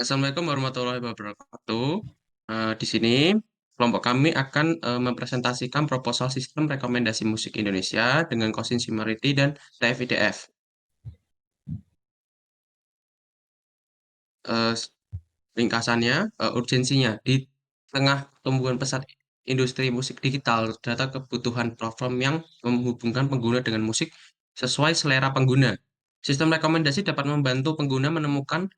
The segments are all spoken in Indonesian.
Assalamualaikum warahmatullahi wabarakatuh. Di sini kelompok kami akan mempresentasikan proposal sistem rekomendasi musik Indonesia dengan Singularity dan TF-IDF. Eh, Ringkasannya, urgensinya di tengah pertumbuhan pesat industri musik digital, data kebutuhan platform yang menghubungkan pengguna dengan musik sesuai selera pengguna. Sistem rekomendasi dapat membantu pengguna menemukan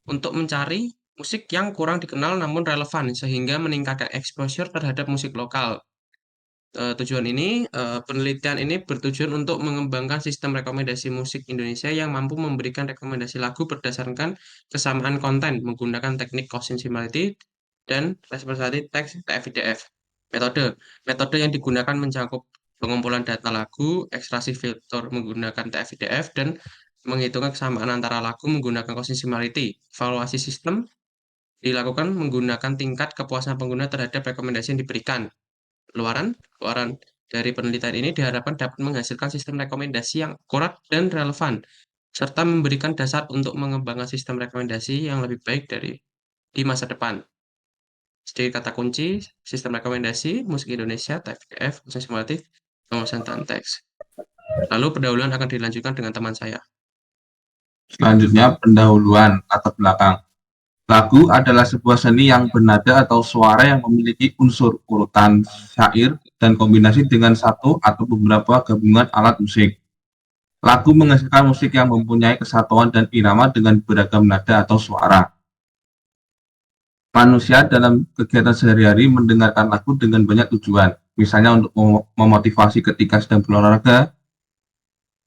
untuk mencari musik yang kurang dikenal namun relevan sehingga meningkatkan exposure terhadap musik lokal. Penelitian ini bertujuan untuk mengembangkan sistem rekomendasi musik Indonesia yang mampu memberikan rekomendasi lagu berdasarkan kesamaan konten menggunakan teknik Gaussian similarity dan representative text TF-IDF. Metode Metode yang digunakan mencakup pengumpulan data lagu, ekstraksi filter menggunakan TF-IDF, dan menghitungkan kesamaan antara lagu menggunakan Gaussian similarity. Evaluasi sistem dilakukan menggunakan tingkat kepuasan pengguna terhadap rekomendasi yang diberikan. Luaran, luaran dari penelitian ini diharapkan dapat menghasilkan sistem rekomendasi yang akurat dan relevan, serta memberikan dasar untuk mengembangkan sistem rekomendasi yang lebih baik di masa depan. Sedikit kata kunci, sistem rekomendasi musik Indonesia, TFF, khusus kumulatif, pengurusan teks. Lalu pendahuluan akan dilanjutkan dengan teman saya. Selanjutnya, pendahuluan latar belakang. Lagu adalah sebuah seni yang bernada atau suara yang memiliki unsur urutan syair dan kombinasi dengan satu atau beberapa gabungan alat musik. Lagu menghasilkan musik yang mempunyai kesatuan dan irama dengan beragam nada atau suara. Manusia dalam kegiatan sehari-hari mendengarkan lagu dengan banyak tujuan, misalnya untuk memotivasi ketika sedang berolahraga.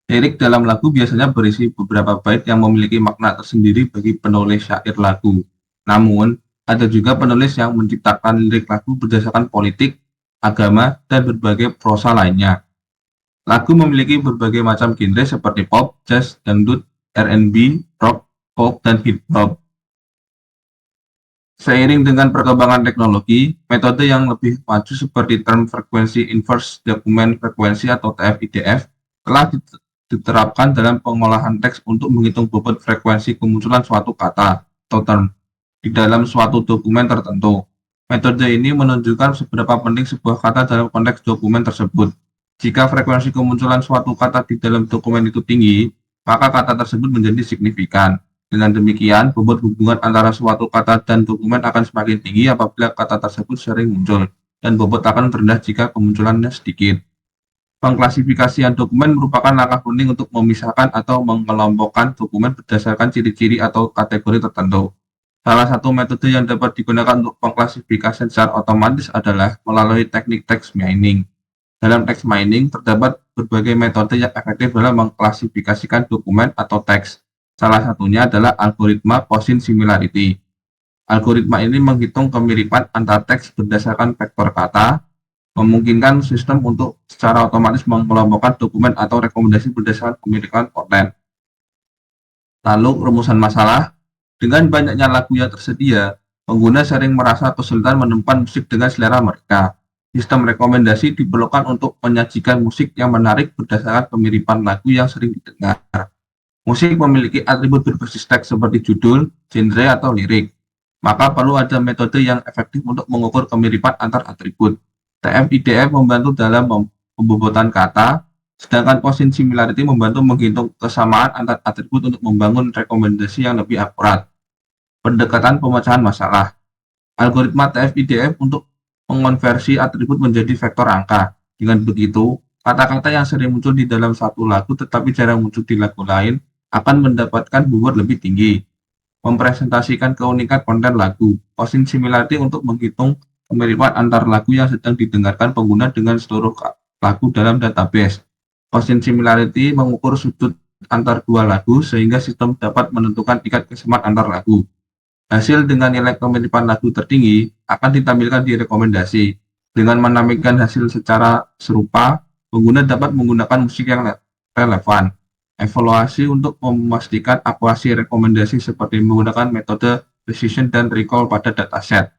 Lirik dalam lagu biasanya berisi beberapa bait yang memiliki makna tersendiri bagi penulis syair lagu. Namun, ada juga penulis yang menciptakan lirik lagu berdasarkan politik, agama, dan berbagai prosa lainnya. Lagu memiliki berbagai macam genre seperti pop, jazz, dangdut, R&B, rock, folk, dan hip hop. Seiring dengan perkembangan teknologi, metode yang lebih maju seperti term frekuensi inverse dokumen frekuensi atau TF-IDF telah diterapkan dalam pengolahan teks untuk menghitung bobot frekuensi kemunculan suatu kata atau term di dalam suatu dokumen tertentu. Metode ini menunjukkan seberapa penting sebuah kata dalam konteks dokumen tersebut. Jika frekuensi kemunculan suatu kata di dalam dokumen itu tinggi, maka kata tersebut menjadi signifikan. Dengan demikian, bobot hubungan antara suatu kata dan dokumen akan semakin tinggi apabila kata tersebut sering muncul, dan bobot akan rendah jika kemunculannya sedikit. Pengklasifikasian dokumen merupakan langkah penting untuk memisahkan atau mengelompokkan dokumen berdasarkan ciri-ciri atau kategori tertentu. Salah satu metode yang dapat digunakan untuk pengklasifikasian secara otomatis adalah melalui teknik text mining. Dalam text mining, terdapat berbagai metode yang efektif dalam mengklasifikasikan dokumen atau teks. Salah satunya adalah algoritma Gaussian similarity. Algoritma ini menghitung kemiripan antar teks berdasarkan vektor kata, memungkinkan sistem untuk secara otomatis mengelompokkan dokumen atau rekomendasi berdasarkan kemiripan konten. Lalu, rumusan masalah. Dengan banyaknya lagu yang tersedia, pengguna sering merasa kesulitan menemukan musik dengan selera mereka. Sistem rekomendasi diperlukan untuk menyajikan musik yang menarik berdasarkan kemiripan lagu yang sering didengar. Musik memiliki atribut berbasis teks seperti judul, genre, atau lirik. Maka perlu ada metode yang efektif untuk mengukur kemiripan antar atribut. TF-IDF membantu dalam pembobotan kata, sedangkan Gaussian similarity membantu menghitung kesamaan antar atribut untuk membangun rekomendasi yang lebih akurat. Pendekatan pemecahan masalah. Algoritma TF-IDF untuk mengonversi atribut menjadi vektor angka. Dengan begitu, kata-kata yang sering muncul di dalam satu lagu tetapi jarang muncul di lagu lain akan mendapatkan bobot lebih tinggi. Mempresentasikan keunikan konten lagu. Gaussian similarity untuk menghitung kemiripan antar lagu yang sedang didengarkan pengguna dengan seluruh lagu dalam database. Gaussian similarity mengukur sudut antar dua lagu sehingga sistem dapat menentukan tingkat kesamaan antar lagu. Hasil dengan nilai kemiripan lagu tertinggi akan ditampilkan di rekomendasi. Dengan menampilkan hasil secara serupa, pengguna dapat menggunakan musik yang relevan. Evaluasi untuk memastikan akurasi rekomendasi seperti menggunakan metode precision dan recall pada dataset.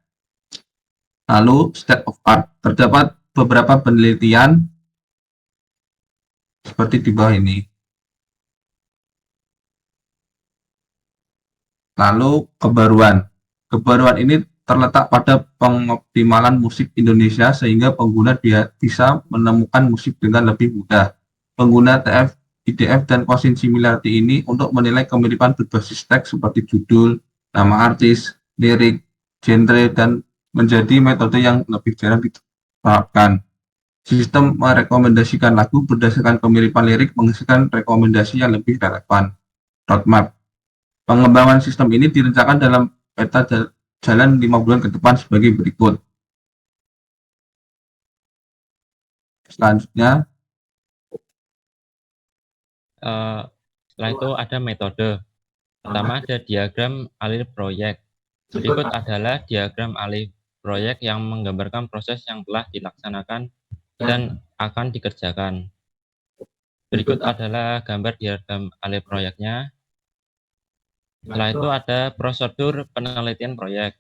Lalu, state of art. Terdapat beberapa penelitian seperti di bawah ini. Lalu kebaruan. Kebaruan ini terletak pada pengoptimalan musik Indonesia sehingga pengguna dia bisa menemukan musik dengan lebih mudah. Pengguna TF, IDF, dan Cousin Similarity ini untuk menilai kemiripan berbasis teks seperti judul, nama artis, lirik, genre, dan menjadi metode yang lebih jarang diterapkan. Sistem merekomendasikan lagu berdasarkan kemiripan lirik menghasilkan rekomendasi yang lebih relevan. Roadmap. Pengembangan sistem ini direncanakan dalam peta jalan 5 bulan ke depan sebagai berikut. Selanjutnya, Setelah itu ada metode. Pertama ada diagram alih proyek. Berikut adalah diagram alih proyek yang menggambarkan proses yang telah dilaksanakan dan akan dikerjakan. Berikut adalah gambar diagram alih proyeknya. Setelah itu ada prosedur penelitian proyek.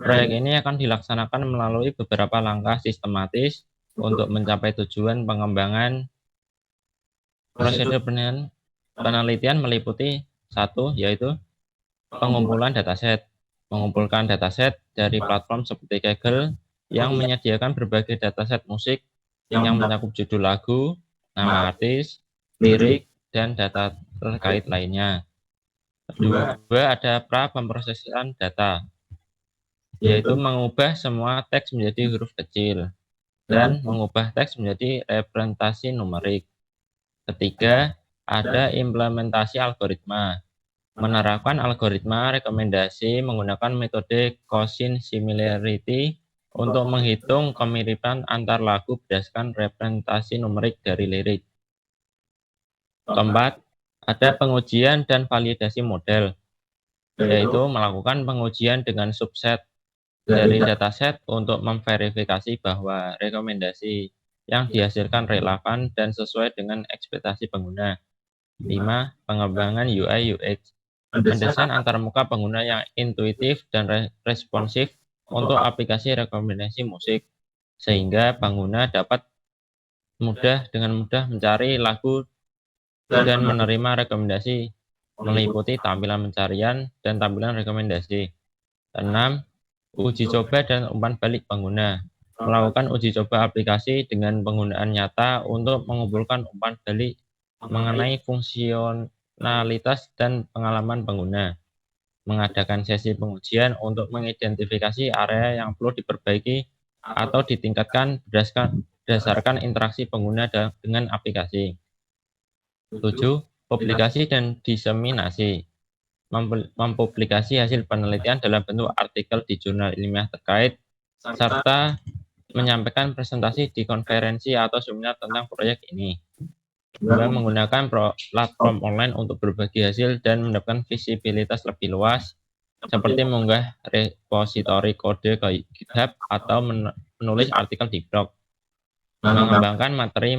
Proyek ini akan dilaksanakan melalui beberapa langkah sistematis untuk mencapai tujuan pengembangan. Prosedur penelitian meliputi satu, yaitu pengumpulan dataset. Mengumpulkan dataset dari platform seperti Kaggle yang menyediakan berbagai dataset musik yang mencakup judul lagu, nama artis, lirik, dan data terkait lainnya. Kedua, ada pra-pemrosesan data, yaitu mengubah semua teks menjadi huruf kecil dan mengubah teks menjadi representasi numerik. Ketiga, ada implementasi algoritma. Menerapkan algoritma rekomendasi menggunakan metode Cousin Similarity untuk menghitung kemiripan antar lagu berdasarkan representasi numerik dari lirik. Keempat, ada pengujian dan validasi model, yaitu melakukan pengujian dengan subset dari dataset untuk memverifikasi bahwa rekomendasi yang dihasilkan relevan dan sesuai dengan ekspektasi pengguna. 5. Pengembangan UI UX. Mendesain antarmuka pengguna yang intuitif dan responsif untuk aplikasi rekomendasi musik, sehingga pengguna dapat dengan mudah mencari lagu dan menerima rekomendasi, meliputi tampilan pencarian dan tampilan rekomendasi. 6. Uji coba dan umpan balik pengguna. Melakukan uji coba aplikasi dengan penggunaan nyata untuk mengumpulkan umpan balik mengenai fungsionalitas dan pengalaman pengguna. Mengadakan sesi pengujian untuk mengidentifikasi area yang perlu diperbaiki atau ditingkatkan berdasarkan interaksi pengguna dengan aplikasi. 7. Publikasi dan diseminasi. Mempublikasi hasil penelitian dalam bentuk artikel di jurnal ilmiah terkait, serta menyampaikan presentasi di konferensi atau seminar tentang proyek ini. 2. Menggunakan platform online untuk berbagi hasil dan mendapatkan visibilitas lebih luas, seperti mengunggah repositori kode ke GitHub atau menulis artikel di blog. Mengembangkan materi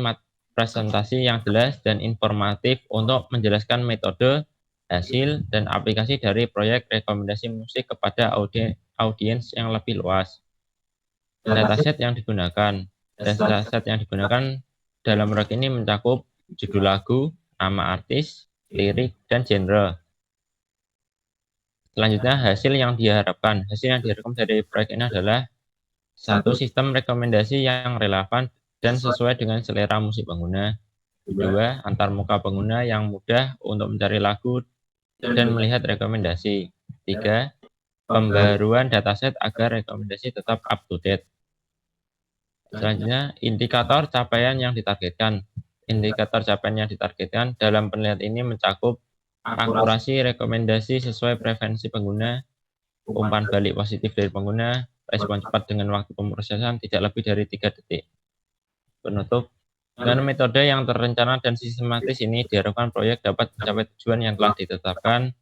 presentasi yang jelas dan informatif untuk menjelaskan metode, hasil, dan aplikasi dari proyek rekomendasi musik kepada audiens yang lebih luas. Dataset yang digunakan. Dataset yang digunakan dalam proyek ini mencakup judul lagu, nama artis, lirik, dan genre. Selanjutnya, hasil yang diharapkan. Hasil yang diharapkan dari proyek ini adalah satu, sistem rekomendasi yang relevan dan sesuai dengan selera musik pengguna. 2. Antarmuka pengguna yang mudah untuk mencari lagu dan melihat rekomendasi. 3. Pembaruan dataset agar rekomendasi tetap up to date. Selanjutnya, indikator capaian yang ditargetkan. Indikator capaian yang ditargetkan dalam penelitian ini mencakup akurasi rekomendasi sesuai preferensi pengguna, umpan balik positif dari pengguna, respon cepat dengan waktu pemrosesan tidak lebih dari 3 detik. Penutup, dengan metode yang terencana dan sistematis ini diharapkan proyek dapat mencapai tujuan yang telah ditetapkan,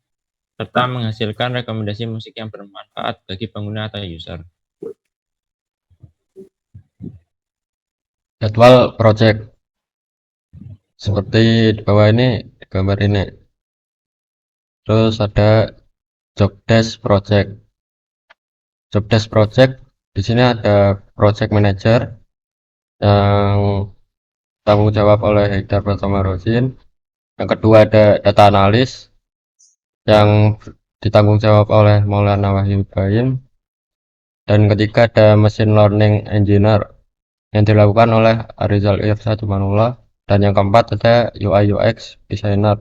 serta menghasilkan rekomendasi musik yang bermanfaat bagi pengguna atau user. Jadwal project seperti di bawah ini, gambar ini. Terus ada job desk project. Job desk project di sini ada project manager yang tanggung jawab oleh Haidar Pratama Rosin. Yang kedua ada data analis yang ditanggung jawab oleh Maulana Wahyu Ibrahim. Dan ketiga ada Machine Learning Engineer yang dilakukan oleh Arizal Irsa Jumanullah. Dan yang keempat ada UI UX Designer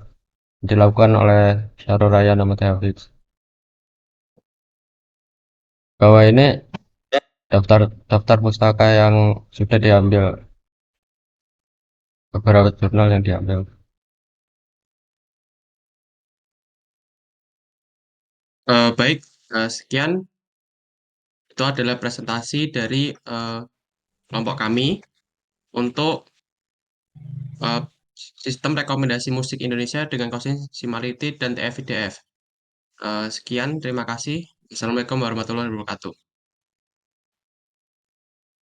dilakukan oleh Syarul Raya Ahmad Hafiz. Bahwa ini daftar pustaka yang sudah diambil, beberapa jurnal yang diambil. Baik, sekian. Itu adalah presentasi dari kelompok kami untuk sistem rekomendasi musik Indonesia dengan Kosin Similarity dan TF-IDF. Sekian, terima kasih. Assalamualaikum warahmatullahi wabarakatuh.